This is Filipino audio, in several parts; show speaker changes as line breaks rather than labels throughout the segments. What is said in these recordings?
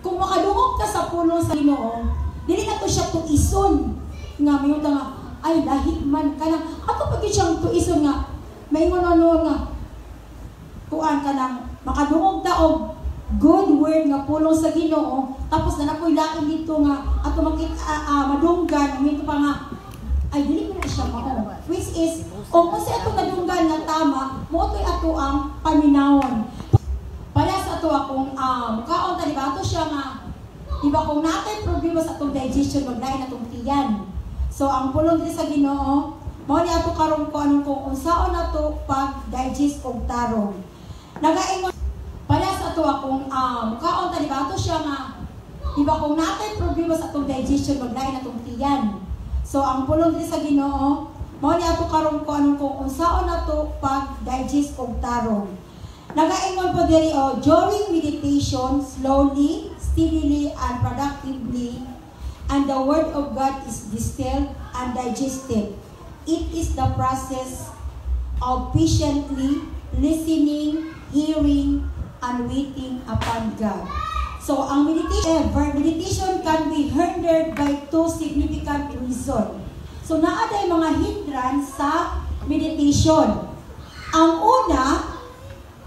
kung makadungog ka sa pulong sa Ginoo, dili na to siya tuison nga mayon nga ay lahi man kanang ato pag siyang tuison nga maingon ano nga kuan kanang makadungog ta og good word nga pulong sa Ginoo tapos na nakoy lain dito nga ato madunggan minto pa nga ay dili mo na siya mao, which is kung kasi ato kadunggan nga tama mo toy ato ang paminawon para sa ato akong kaon ta diba ato siya nga diba kung natay problema sa atong digestion maglain atong tiyan. So ang pulong diri sa Ginoo mao ni ato karon ko anong kung unsaon nato pag digest og tarong nagaingon para sa ato akong kaon ta diba ato siya nga diba kung natay problema sa atong digestion maglain atong tiyan. So ang pulong diri sa Ginoo mao ni ato karon ko anong kung unsaon nato pag digest og tarong nagaingon po diri during meditation slowly steadily and productively and the word of God is distilled and digested. It is the process of patiently listening, hearing, and waiting upon God. So, ang meditation can be hindered by two significant reasons. So, naaday mga hindrance sa meditation. Ang una,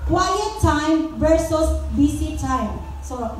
quiet time versus busy time. So,